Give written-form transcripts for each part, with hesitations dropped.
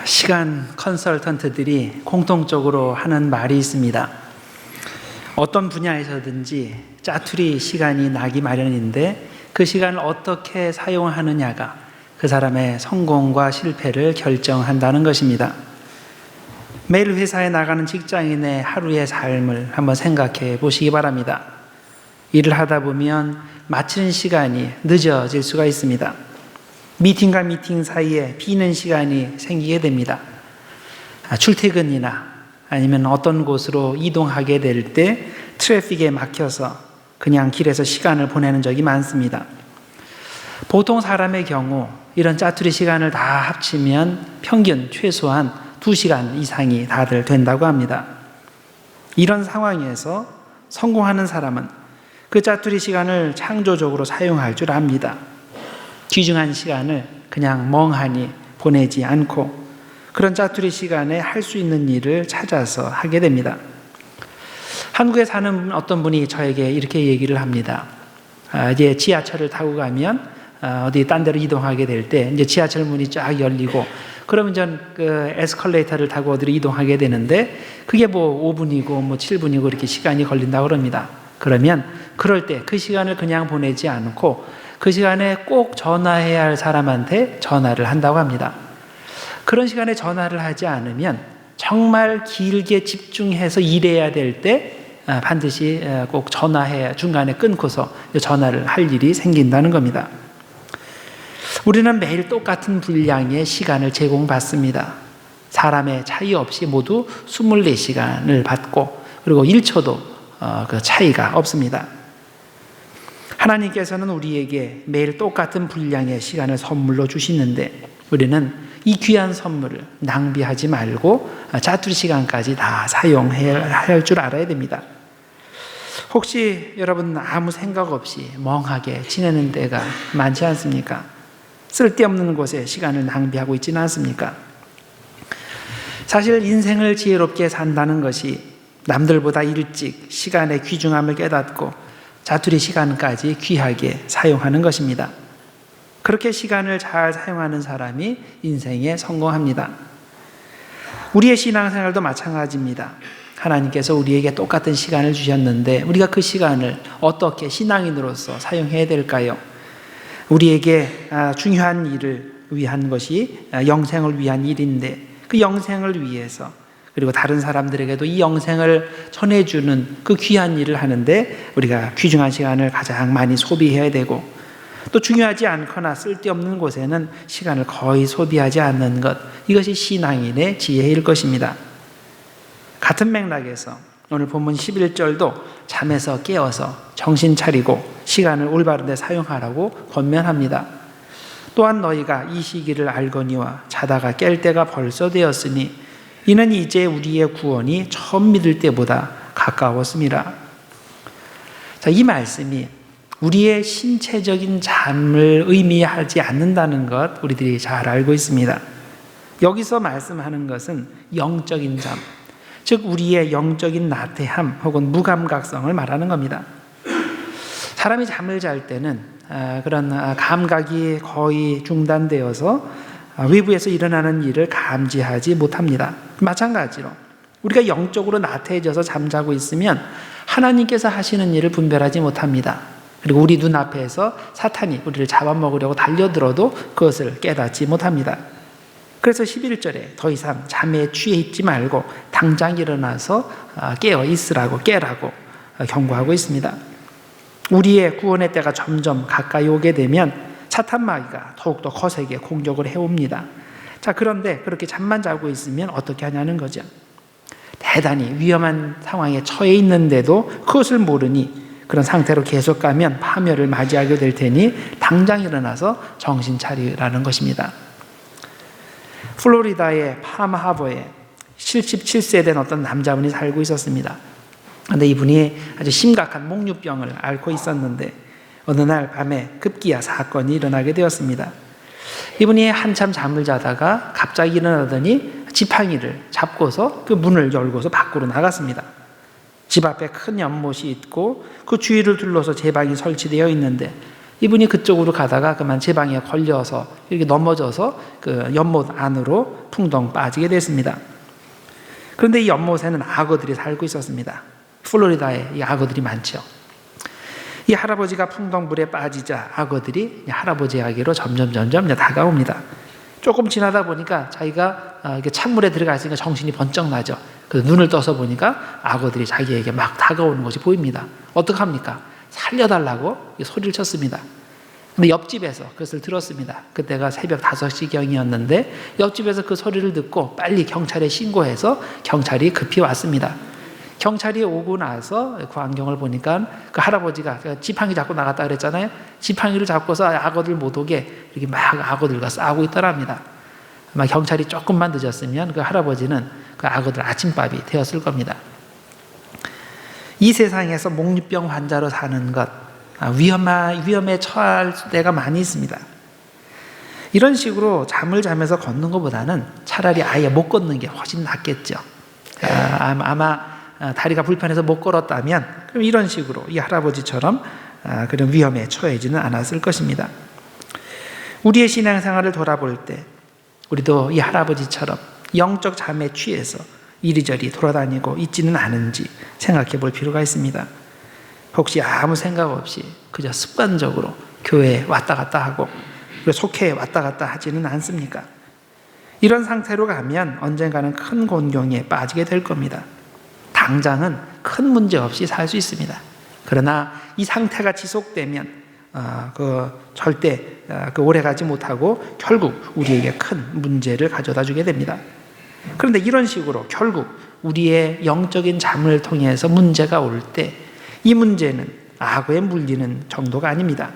시간 컨설턴트들이 공통적으로 하는 말이 있습니다. 어떤 분야에서든지 짜투리 시간이 나기 마련인데 그 시간을 어떻게 사용하느냐가 그 사람의 성공과 실패를 결정한다는 것입니다. 매일 회사에 나가는 직장인의 하루의 삶을 한번 생각해 보시기 바랍니다. 일을 하다 보면 마치는 시간이 늦어질 수가 있습니다. 미팅과 미팅 사이에 비는 시간이 생기게 됩니다. 출퇴근이나 아니면 어떤 곳으로 이동하게 될 때 트래픽에 막혀서 그냥 길에서 시간을 보내는 적이 많습니다. 보통 사람의 경우 이런 짜투리 시간을 다 합치면 평균 최소한 2시간 이상이 다들 된다고 합니다. 이런 상황에서 성공하는 사람은 그 짜투리 시간을 창조적으로 사용할 줄 압니다. 귀중한 시간을 그냥 멍하니 보내지 않고 그런 짜투리 시간에 할 수 있는 일을 찾아서 하게 됩니다. 한국에 사는 어떤 분이 저에게 이렇게 얘기를 합니다. 이제 지하철을 타고 가면 어디 딴 데로 이동하게 될 때 이제 지하철 문이 쫙 열리고 그러면 전 그 에스컬레이터를 타고 어디로 이동하게 되는데 그게 뭐 5분이고 뭐 7분이고 이렇게 시간이 걸린다고 그럽니다. 그러면 그럴 때 그 시간을 그냥 보내지 않고 그 시간에 꼭 전화해야 할 사람한테 전화를 한다고 합니다. 그런 시간에 전화를 하지 않으면 정말 길게 집중해서 일해야 될 때 반드시 꼭 전화해야 중간에 끊고서 전화를 할 일이 생긴다는 겁니다. 우리는 매일 똑같은 분량의 시간을 제공받습니다. 사람의 차이 없이 모두 24시간을 받고 그리고 1초도 그 차이가 없습니다. 하나님께서는 우리에게 매일 똑같은 분량의 시간을 선물로 주시는데 우리는 이 귀한 선물을 낭비하지 말고 짜투리 시간까지 다 사용해야 할 줄 알아야 됩니다. 혹시 여러분 아무 생각 없이 멍하게 지내는 때가 많지 않습니까? 쓸데없는 곳에 시간을 낭비하고 있지는 않습니까? 사실 인생을 지혜롭게 산다는 것이 남들보다 일찍 시간의 귀중함을 깨닫고 짜투리 시간까지 귀하게 사용하는 것입니다. 그렇게 시간을 잘 사용하는 사람이 인생에 성공합니다. 우리의 신앙생활도 마찬가지입니다. 하나님께서 우리에게 똑같은 시간을 주셨는데 우리가 그 시간을 어떻게 신앙인으로서 사용해야 될까요? 우리에게 중요한 일을 위한 것이 영생을 위한 일인데 그 영생을 위해서 그리고 다른 사람들에게도 이 영생을 전해주는 그 귀한 일을 하는데 우리가 귀중한 시간을 가장 많이 소비해야 되고 또 중요하지 않거나 쓸데없는 곳에는 시간을 거의 소비하지 않는 것, 이것이 신앙인의 지혜일 것입니다. 같은 맥락에서 오늘 본문 11절도 잠에서 깨어서 정신 차리고 시간을 올바른 데 사용하라고 권면합니다. 또한 너희가 이 시기를 알거니와 자다가 깰 때가 벌써 되었으니 이는 이제 우리의 구원이 처음 믿을 때보다 가까웠습니다. 자, 이 말씀이 우리의 신체적인 잠을 의미하지 않는다는 것 우리들이 잘 알고 있습니다. 여기서 말씀하는 것은 영적인 잠, 즉 우리의 영적인 나태함 혹은 무감각성을 말하는 겁니다. 사람이 잠을 잘 때는 그런 감각이 거의 중단되어서 외부에서 일어나는 일을 감지하지 못합니다. 마찬가지로 우리가 영적으로 나태해져서 잠자고 있으면 하나님께서 하시는 일을 분별하지 못합니다. 그리고 우리 눈앞에서 사탄이 우리를 잡아먹으려고 달려들어도 그것을 깨닫지 못합니다. 그래서 11절에 더 이상 잠에 취해 있지 말고 당장 일어나서 깨어 있으라고 깨라고 경고하고 있습니다. 우리의 구원의 때가 점점 가까이 오게 되면 사탄 마귀가 더욱더 거세게 공격을 해옵니다. 자, 그런데 그렇게 잠만 자고 있으면 어떻게 하냐는 거죠. 대단히 위험한 상황에 처해 있는데도 그것을 모르니 그런 상태로 계속 가면 파멸을 맞이하게 될 테니 당장 일어나서 정신 차리라는 것입니다. 플로리다의 팜하버에 77세 된 어떤 남자분이 살고 있었습니다. 그런데 이분이 아주 심각한 목류병을 앓고 있었는데 어느 날 밤에 급기야 사건이 일어나게 되었습니다. 이분이 한참 잠을 자다가 갑자기 일어나더니 지팡이를 잡고서 그 문을 열고서 밖으로 나갔습니다. 집 앞에 큰 연못이 있고 그 주위를 둘러서 제방이 설치되어 있는데 이분이 그쪽으로 가다가 그만 제 방에 걸려서 이렇게 넘어져서 그 연못 안으로 풍덩 빠지게 됐습니다. 그런데 이 연못에는 악어들이 살고 있었습니다. 플로리다에 이 악어들이 많죠. 이 할아버지가 풍덩물에 빠지자 악어들이 할아버지에게로 점점 다가옵니다. 조금 지나다 보니까 자기가 이렇게 찬물에 들어가 있으니까 정신이 번쩍 나죠. 그래서 눈을 떠서 보니까 악어들이 자기에게 막 다가오는 것이 보입니다. 어떡합니까? 살려달라고 소리를 쳤습니다. 근데 옆집에서 그것을 들었습니다. 그때가 새벽 5시경이었는데 옆집에서 그 소리를 듣고 빨리 경찰에 신고해서 경찰이 급히 왔습니다. 경찰이 오고 나서 그 안경을 보니까 그 할아버지가 지팡이 잡고 나갔다 그랬잖아요. 지팡이를 잡고서 악어들 못 오게 이렇게 막 악어들과 싸우고 있더랍니다. 아마 경찰이 조금만 늦었으면 그 할아버지는 그 악어들 아침밥이 되었을 겁니다. 이 세상에서 몽유병 환자로 사는 것, 위험에 처할 때가 많이 있습니다. 이런 식으로 잠을 자면서 걷는 것보다는 차라리 아예 못 걷는 게 훨씬 낫겠죠. 아마 다리가 불편해서 못 걸었다면 그럼 이런 식으로 이 할아버지처럼 그런 위험에 처해지는 않았을 것입니다. 우리의 신앙생활을 돌아볼 때 우리도 이 할아버지처럼 영적 잠에 취해서 이리저리 돌아다니고 있지는 않은지 생각해 볼 필요가 있습니다. 혹시 아무 생각 없이 그저 습관적으로 교회에 왔다 갔다 하고 속회에 왔다 갔다 하지는 않습니까? 이런 상태로 가면 언젠가는 큰 곤경에 빠지게 될 겁니다. 당장은 큰 문제 없이 살 수 있습니다. 그러나 이 상태가 지속되면 절대 오래 가지 못하고 결국 우리에게 큰 문제를 가져다 주게 됩니다. 그런데 이런 식으로 결국 우리의 영적인 잠을 통해서 문제가 올 때 이 문제는 악어에 물리는 정도가 아닙니다.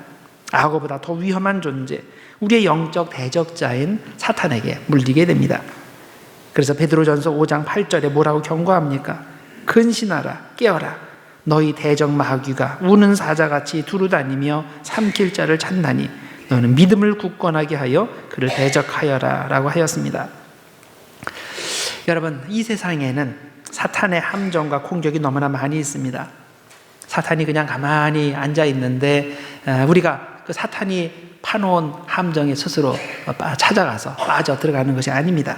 악어보다 더 위험한 존재, 우리의 영적 대적자인 사탄에게 물리게 됩니다. 그래서 베드로전서 5장 8절에 뭐라고 경고합니까? 근신하라, 깨어라. 너희 대적 마귀가 우는 사자같이 두루다니며 삼킬 자를 찾나니 너는 믿음을 굳건하게 하여 그를 대적하여라 라고 하였습니다. 여러분, 이 세상에는 사탄의 함정과 공격이 너무나 많이 있습니다. 사탄이 그냥 가만히 앉아 있는데 우리가 그 사탄이 파놓은 함정에 스스로 찾아가서 빠져 들어가는 것이 아닙니다.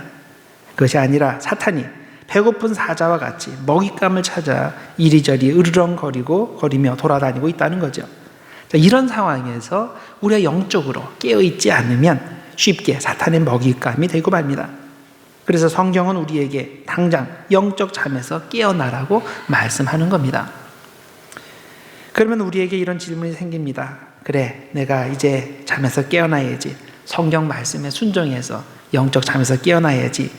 그것이 아니라 사탄이 배고픈 사자와 같이 먹잇감을 찾아 이리저리 으르렁거리며 돌아다니고 있다는 거죠. 이런 상황에서 우리가 영적으로 깨어있지 않으면 쉽게 사탄의 먹잇감이 되고 맙니다. 그래서 성경은 우리에게 당장 영적 잠에서 깨어나라고 말씀하는 겁니다. 그러면 우리에게 이런 질문이 생깁니다. 그래, 내가 이제 잠에서 깨어나야지. 성경 말씀에 순종해서 영적 잠에서 깨어나야지.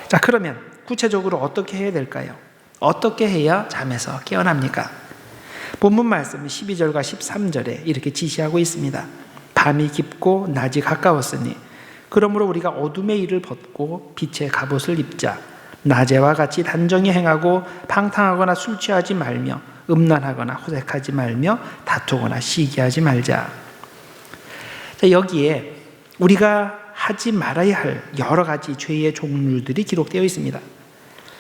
자, 그러면 구체적으로 어떻게 해야 될까요? 어떻게 해야 잠에서 깨어납니까? 본문 말씀은 12절과 13절에 이렇게 지시하고 있습니다. 밤이 깊고 낮이 가까웠으니 그러므로 우리가 어둠의 일을 벗고 빛의 갑옷을 입자. 낮에와 같이 단정히 행하고 방탕하거나 술 취하지 말며 음란하거나 호색하지 말며 다투거나 시기하지 말자. 자, 여기에 우리가 하지 말아야 할 여러 가지 죄의 종류들이 기록되어 있습니다.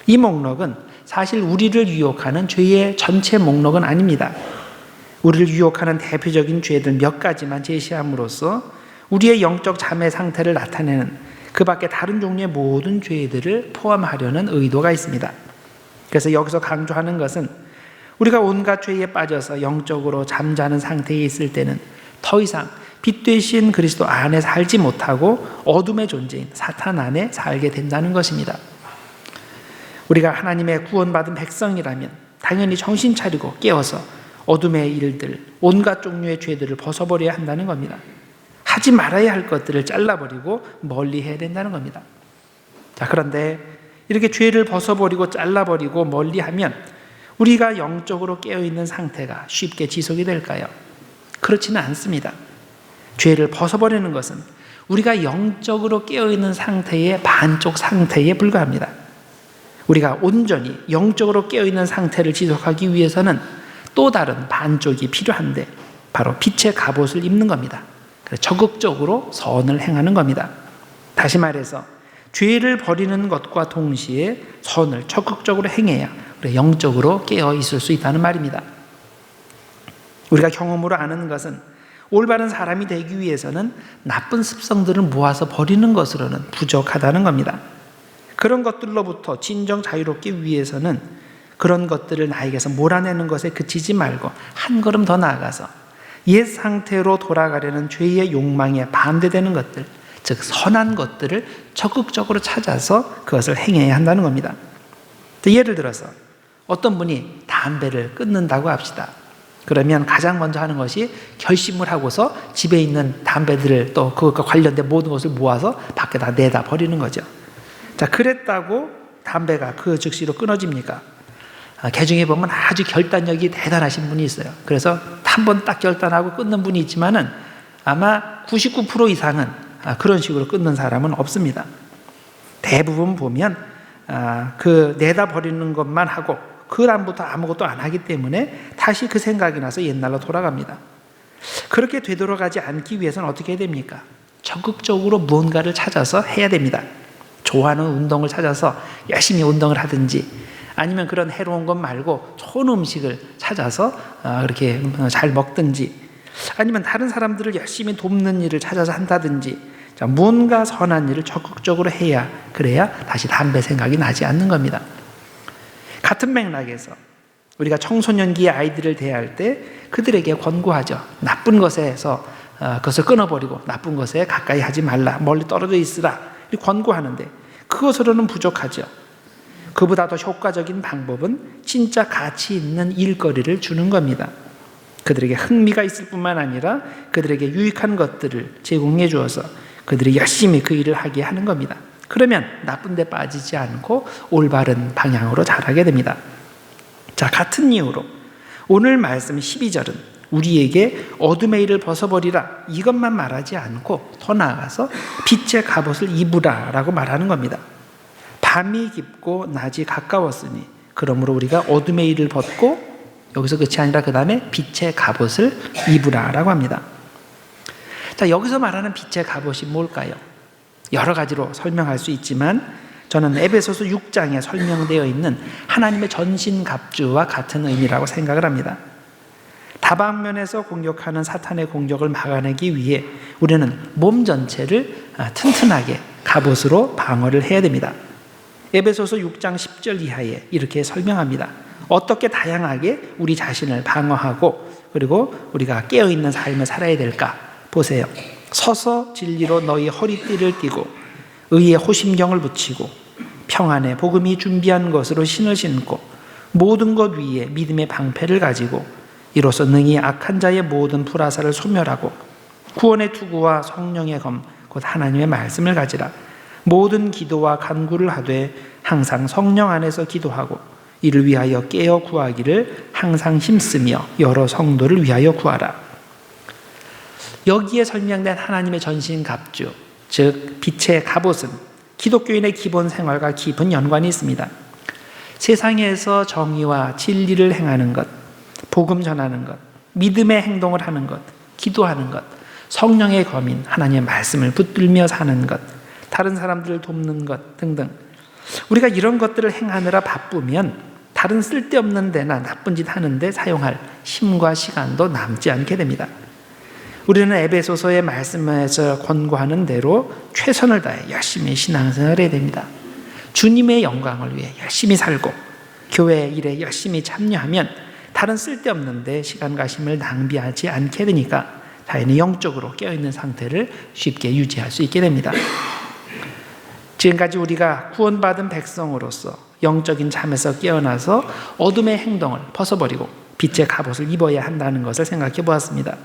이 목록은 사실 우리를 유혹하는 죄의 전체 목록은 아닙니다. 우리를 유혹하는 대표적인 죄들 몇 가지만 제시함으로써 우리의 영적 잠의 상태를 나타내는 그 밖에 다른 종류의 모든 죄들을 포함하려는 의도가 있습니다. 그래서 여기서 강조하는 것은 우리가 온갖 죄에 빠져서 영적으로 잠자는 상태에 있을 때는 더 이상 빛 되신 그리스도 안에 살지 못하고 어둠의 존재인 사탄 안에 살게 된다는 것입니다. 우리가 하나님의 구원받은 백성이라면 당연히 정신 차리고 깨어서 어둠의 일들, 온갖 종류의 죄들을 벗어버려야 한다는 겁니다. 하지 말아야 할 것들을 잘라버리고 멀리 해야 된다는 겁니다. 자, 그런데 이렇게 죄를 벗어버리고 잘라버리고 멀리하면 우리가 영적으로 깨어있는 상태가 쉽게 지속이 될까요? 그렇지는 않습니다. 죄를 벗어버리는 것은 우리가 영적으로 깨어있는 상태의 반쪽 상태에 불과합니다. 우리가 온전히 영적으로 깨어있는 상태를 지속하기 위해서는 또 다른 반쪽이 필요한데 바로 빛의 갑옷을 입는 겁니다. 적극적으로 선을 행하는 겁니다. 다시 말해서 죄를 버리는 것과 동시에 선을 적극적으로 행해야 영적으로 깨어 있을 수 있다는 말입니다. 우리가 경험으로 아는 것은 올바른 사람이 되기 위해서는 나쁜 습성들을 모아서 버리는 것으로는 부족하다는 겁니다. 그런 것들로부터 진정 자유롭기 위해서는 그런 것들을 나에게서 몰아내는 것에 그치지 말고 한 걸음 더 나아가서 옛 상태로 돌아가려는 죄의 욕망에 반대되는 것들, 즉 선한 것들을 적극적으로 찾아서 그것을 행해야 한다는 겁니다. 예를 들어서 어떤 분이 담배를 끊는다고 합시다. 그러면 가장 먼저 하는 것이 결심을 하고서 집에 있는 담배들을 또 그것과 관련된 모든 것을 모아서 밖에다 내다 버리는 거죠. 자, 그랬다고 담배가 그 즉시로 끊어집니까? 개중에 보면 아주 결단력이 대단하신 분이 있어요. 그래서 한 번 딱 결단하고 끊는 분이 있지만은 아마 99% 이상은 그런 식으로 끊는 사람은 없습니다. 대부분 보면 그 내다 버리는 것만 하고 그 다음부터 아무것도 안 하기 때문에 다시 그 생각이 나서 옛날로 돌아갑니다. 그렇게 되돌아가지 않기 위해서는 어떻게 해야 됩니까? 적극적으로 무언가를 찾아서 해야 됩니다. 좋아하는 운동을 찾아서 열심히 운동을 하든지, 아니면 그런 해로운 것 말고 좋은 음식을 찾아서 그렇게 잘 먹든지, 아니면 다른 사람들을 열심히 돕는 일을 찾아서 한다든지, 뭔가 선한 일을 적극적으로 해야, 그래야 다시 담배 생각이 나지 않는 겁니다. 같은 맥락에서 우리가 청소년기의 아이들을 대할 때 그들에게 권고하죠. 나쁜 것에서 그것을 끊어버리고 나쁜 것에 가까이 하지 말라, 멀리 떨어져 있으라, 이렇게 권고하는데 그것으로는 부족하죠. 그보다 더 효과적인 방법은 진짜 가치 있는 일거리를 주는 겁니다. 그들에게 흥미가 있을 뿐만 아니라 그들에게 유익한 것들을 제공해 주어서 그들이 열심히 그 일을 하게 하는 겁니다. 그러면 나쁜 데 빠지지 않고 올바른 방향으로 자라게 됩니다. 자, 같은 이유로 오늘 말씀 12절은 우리에게 어둠의 일을 벗어버리라, 이것만 말하지 않고 더 나아가서 빛의 갑옷을 입으라 라고 말하는 겁니다. 밤이 깊고 낮이 가까웠으니 그러므로 우리가 어둠의 일을 벗고, 여기서 끝이 아니라 그 다음에 빛의 갑옷을 입으라 라고 합니다. 자, 여기서 말하는 빛의 갑옷이 뭘까요? 여러 가지로 설명할 수 있지만 저는 에베소서 6장에 설명되어 있는 하나님의 전신갑주와 같은 의미라고 생각을 합니다. 다방면에서 공격하는 사탄의 공격을 막아내기 위해 우리는 몸 전체를 튼튼하게 갑옷으로 방어를 해야 됩니다. 에베소서 6장 10절 이하에 이렇게 설명합니다. 어떻게 다양하게 우리 자신을 방어하고 그리고 우리가 깨어있는 삶을 살아야 될까? 보세요. 서서 진리로 너희 허리띠를 띠고 의의 호심경을 붙이고 평안의 복음이 준비한 것으로 신을 신고 모든 것 위에 믿음의 방패를 가지고 이로써 능히 악한 자의 모든 불화살을 소멸하고 구원의 투구와 성령의 검 곧 하나님의 말씀을 가지라. 모든 기도와 간구를 하되 항상 성령 안에서 기도하고 이를 위하여 깨어 구하기를 항상 힘쓰며 여러 성도를 위하여 구하라. 여기에 설명된 하나님의 전신갑주, 즉 빛의 갑옷은 기독교인의 기본 생활과 깊은 연관이 있습니다. 세상에서 정의와 진리를 행하는 것, 복음 전하는 것, 믿음의 행동을 하는 것, 기도하는 것, 성령의 검인 하나님의 말씀을 붙들며 사는 것, 다른 사람들을 돕는 것 등등, 우리가 이런 것들을 행하느라 바쁘면 다른 쓸데없는 데나 나쁜 짓 하는데 사용할 힘과 시간도 남지 않게 됩니다. 우리는 에베소서의 말씀에서 권고하는 대로 최선을 다해 열심히 신앙생활을 해야 됩니다. 주님의 영광을 위해 열심히 살고 교회 일에 열심히 참여하면 다른 쓸데없는 데 시간과 힘을 낭비하지 않게 되니까 자연히 영적으로 깨어있는 상태를 쉽게 유지할 수 있게 됩니다. 지금까지 우리가 구원받은 백성으로서 영적인 잠에서 깨어나서 어둠의 행동을 벗어버리고 빛의 갑옷을 입어야 한다는 것을 생각해 보았습니다.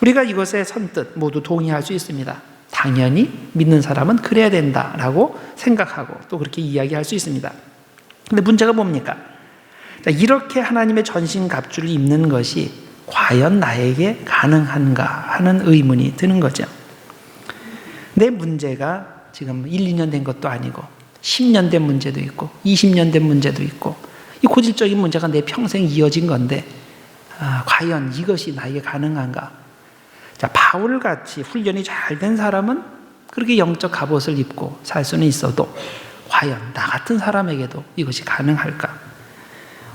우리가 이것에 선뜻 모두 동의할 수 있습니다. 당연히 믿는 사람은 그래야 된다라고 생각하고 또 그렇게 이야기할 수 있습니다. 근데 문제가 뭡니까? 이렇게 하나님의 전신갑주를 입는 것이 과연 나에게 가능한가 하는 의문이 드는 거죠. 내 문제가 지금 1, 2년 된 것도 아니고 10년 된 문제도 있고 20년 된 문제도 있고 이 고질적인 문제가 내 평생 이어진 건데 과연 이것이 나에게 가능한가? 자, 바울같이 훈련이 잘 된 사람은 그렇게 영적 갑옷을 입고 살 수는 있어도 과연 나 같은 사람에게도 이것이 가능할까?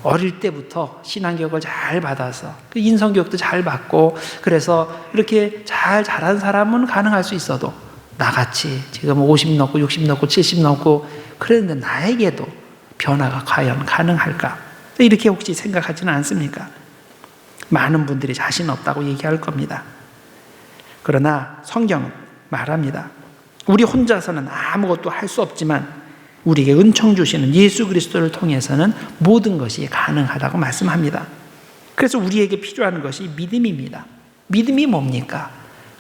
어릴 때부터 신앙교육을 잘 받아서 그 인성교육도 잘 받고 그래서 이렇게 잘 자란 사람은 가능할 수 있어도 나같이 지금 50 넘고 60 넘고 70 넘고 그랬는데 나에게도 변화가 과연 가능할까? 이렇게 혹시 생각하지는 않습니까? 많은 분들이 자신 없다고 얘기할 겁니다. 그러나 성경은 말합니다. 우리 혼자서는 아무것도 할 수 없지만 우리에게 은총 주시는 예수 그리스도를 통해서는 모든 것이 가능하다고 말씀합니다. 그래서 우리에게 필요한 것이 믿음입니다. 믿음이 뭡니까?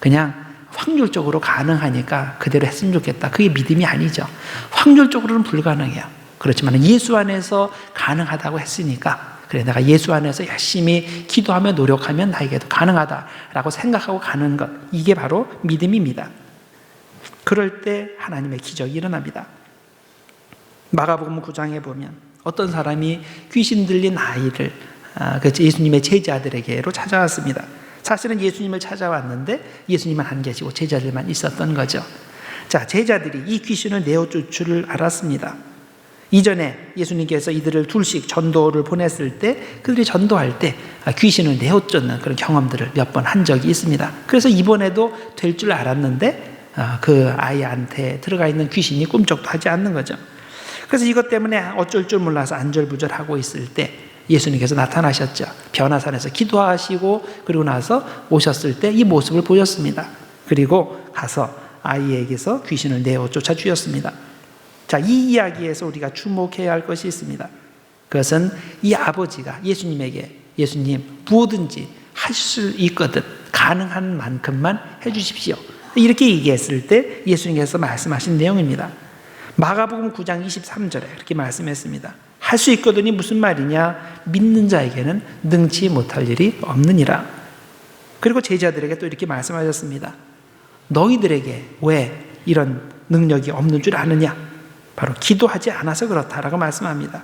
그냥 확률적으로 가능하니까 그대로 했으면 좋겠다. 그게 믿음이 아니죠. 확률적으로는 불가능해요. 그렇지만 예수 안에서 가능하다고 했으니까 그래 내가 예수 안에서 열심히 기도하며 노력하면 나에게도 가능하다라고 생각하고 가는 것, 이게 바로 믿음입니다. 그럴 때 하나님의 기적이 일어납니다. 마가복음 9장에 보면 어떤 사람이 귀신 들린 아이를 예수님의 제자들에게로 찾아왔습니다. 사실은 예수님을 찾아왔는데 예수님은 안 계시고 제자들만 있었던 거죠. 자, 제자들이 이 귀신을 내어줄 줄 알았습니다. 이전에 예수님께서 이들을 둘씩 전도를 보냈을 때 그들이 전도할 때 귀신을 내어쫓는 그런 경험들을 몇 번 한 적이 있습니다. 그래서 이번에도 될 줄 알았는데 그 아이한테 들어가 있는 귀신이 꿈쩍도 하지 않는 거죠. 그래서 이것 때문에 어쩔 줄 몰라서 안절부절하고 있을 때 예수님께서 나타나셨죠. 변화산에서 기도하시고 그리고 나서 오셨을 때 이 모습을 보였습니다. 그리고 가서 아이에게서 귀신을 내어 쫓아 주셨습니다. 자, 이 이야기에서 우리가 주목해야 할 것이 있습니다. 그것은 이 아버지가 예수님에게 예수님 무엇든지 할 수 있거든 가능한 만큼만 해주십시오. 이렇게 얘기했을 때 예수님께서 말씀하신 내용입니다. 마가복음 9장 23절에 이렇게 말씀했습니다. 할 수 있거든이 무슨 말이냐? 믿는 자에게는 능치 못할 일이 없느니라. 그리고 제자들에게 또 이렇게 말씀하셨습니다. 너희들에게 왜 이런 능력이 없는 줄 아느냐? 바로 기도하지 않아서 그렇다라고 말씀합니다.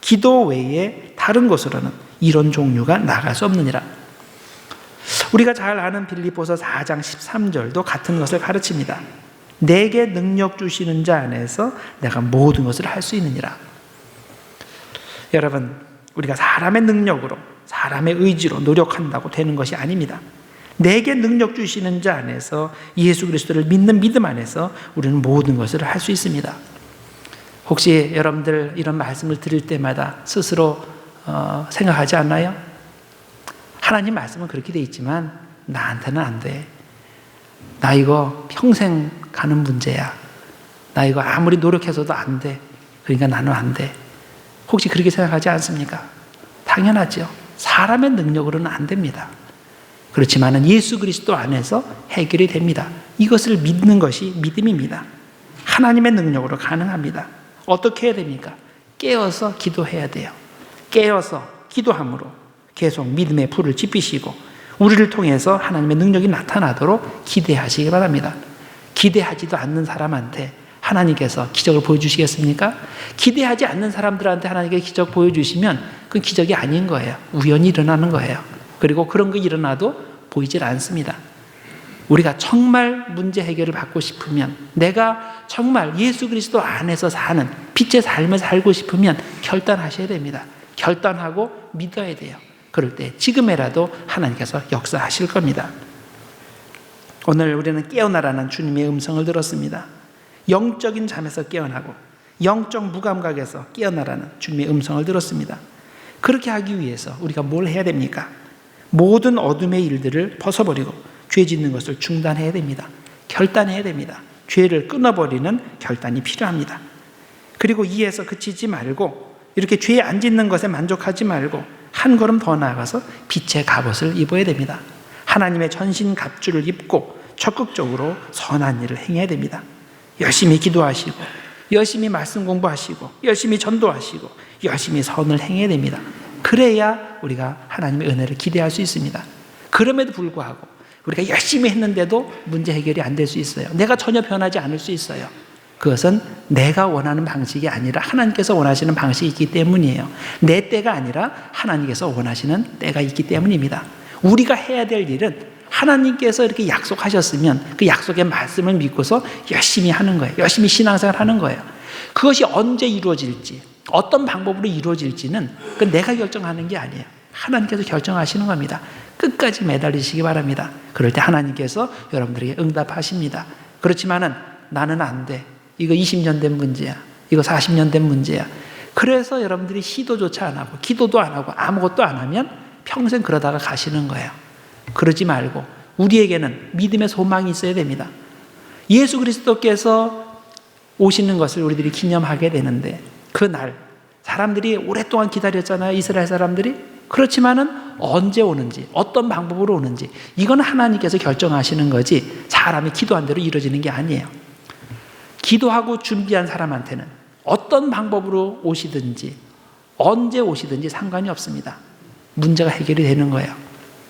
기도 외에 다른 곳으로는 이런 종류가 나갈 수 없느니라. 우리가 잘 아는 빌립보서 4장 13절도 같은 것을 가르칩니다. 내게 능력 주시는 자 안에서 내가 모든 것을 할 수 있느니라. 여러분, 우리가 사람의 능력으로 사람의 의지로 노력한다고 되는 것이 아닙니다. 내게 능력 주시는 자 안에서 예수 그리스도를 믿는 믿음 안에서 우리는 모든 것을 할 수 있습니다. 혹시 여러분들 이런 말씀을 들을 때마다 스스로 생각하지 않나요? 하나님 말씀은 그렇게 돼 있지만 나한테는 안 돼. 나 이거 평생 가는 문제야. 나 이거 아무리 노력해서도 안 돼. 그러니까 나는 안 돼. 혹시 그렇게 생각하지 않습니까? 당연하죠. 사람의 능력으로는 안 됩니다. 그렇지만 예수 그리스도 안에서 해결이 됩니다. 이것을 믿는 것이 믿음입니다. 하나님의 능력으로 가능합니다. 어떻게 해야 됩니까? 깨어서 기도해야 돼요. 깨어서 기도함으로 계속 믿음의 불을 지피시고 우리를 통해서 하나님의 능력이 나타나도록 기대하시기 바랍니다. 기대하지도 않는 사람한테 하나님께서 기적을 보여주시겠습니까? 기대하지 않는 사람들한테 하나님께서 기적 보여주시면 그건 기적이 아닌 거예요. 우연히 일어나는 거예요. 그리고 그런 거 일어나도 보이질 않습니다. 우리가 정말 문제 해결을 받고 싶으면, 내가 정말 예수 그리스도 안에서 사는 빛의 삶을 살고 싶으면 결단하셔야 됩니다. 결단하고 믿어야 돼요. 그럴 때 지금이라도 하나님께서 역사하실 겁니다. 오늘 우리는 깨어나라는 주님의 음성을 들었습니다. 영적인 잠에서 깨어나고 영적 무감각에서 깨어나라는 주님의 음성을 들었습니다. 그렇게 하기 위해서 우리가 뭘 해야 됩니까? 모든 어둠의 일들을 벗어버리고 죄 짓는 것을 중단해야 됩니다. 결단해야 됩니다. 죄를 끊어버리는 결단이 필요합니다. 그리고 이에서 그치지 말고 이렇게 죄 안 짓는 것에 만족하지 말고 한 걸음 더 나아가서 빛의 갑옷을 입어야 됩니다. 하나님의 전신 갑주를 입고 적극적으로 선한 일을 행해야 됩니다. 열심히 기도하시고 열심히 말씀 공부하시고 열심히 전도하시고 열심히 선을 행해야 됩니다. 그래야 우리가 하나님의 은혜를 기대할 수 있습니다. 그럼에도 불구하고 우리가 열심히 했는데도 문제 해결이 안 될 수 있어요. 내가 전혀 변하지 않을 수 있어요. 그것은 내가 원하는 방식이 아니라 하나님께서 원하시는 방식이 있기 때문이에요. 내 때가 아니라 하나님께서 원하시는 때가 있기 때문입니다. 우리가 해야 될 일은 하나님께서 이렇게 약속하셨으면 그 약속의 말씀을 믿고서 열심히 하는 거예요. 열심히 신앙생활 하는 거예요. 그것이 언제 이루어질지, 어떤 방법으로 이루어질지는 그건 내가 결정하는 게 아니에요. 하나님께서 결정하시는 겁니다. 끝까지 매달리시기 바랍니다. 그럴 때 하나님께서 여러분들에게 응답하십니다. 그렇지만은 나는 안 돼. 이거 20년 된 문제야. 이거 40년 된 문제야. 그래서 여러분들이 시도조차 안 하고 기도도 안 하고 아무것도 안 하면 평생 그러다가 가시는 거예요. 그러지 말고 우리에게는 믿음의 소망이 있어야 됩니다. 예수 그리스도께서 오시는 것을 우리들이 기념하게 되는데 그날 사람들이 오랫동안 기다렸잖아요. 이스라엘 사람들이. 그렇지만은 언제 오는지 어떤 방법으로 오는지 이건 하나님께서 결정하시는 거지 사람이 기도한 대로 이루어지는 게 아니에요. 기도하고 준비한 사람한테는 어떤 방법으로 오시든지 언제 오시든지 상관이 없습니다. 문제가 해결이 되는 거예요.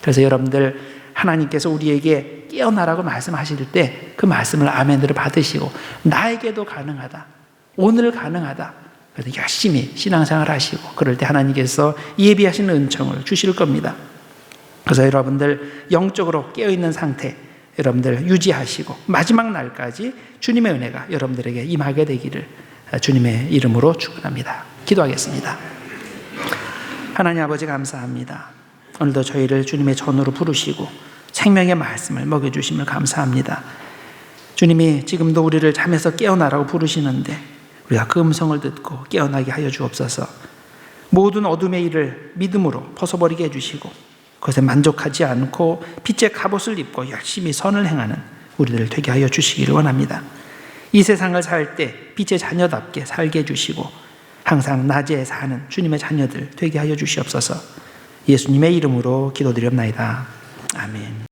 그래서 여러분들 하나님께서 우리에게 깨어나라고 말씀하실 때 그 말씀을 아멘으로 받으시고 나에게도 가능하다. 오늘 가능하다. 그래서 열심히 신앙생활 하시고 그럴 때 하나님께서 예비하시는 은총을 주실 겁니다. 그래서 여러분들 영적으로 깨어있는 상태 여러분들 유지하시고 마지막 날까지 주님의 은혜가 여러분들에게 임하게 되기를 주님의 이름으로 축원합니다. 기도하겠습니다. 하나님 아버지 감사합니다. 오늘도 저희를 주님의 전으로 부르시고 생명의 말씀을 먹여주심을 감사합니다. 주님이 지금도 우리를 잠에서 깨어나라고 부르시는데 우리가 그 음성을 듣고 깨어나게 하여 주옵소서. 모든 어둠의 일을 믿음으로 벗어버리게 해주시고 그것에 만족하지 않고 빛의 갑옷을 입고 열심히 선을 행하는 우리들 되게 하여 주시기를 원합니다. 이 세상을 살 때 빛의 자녀답게 살게 해주시고 항상 낮에 사는 주님의 자녀들 되게 하여 주시옵소서. 예수님의 이름으로 기도드렸나이다. 아멘.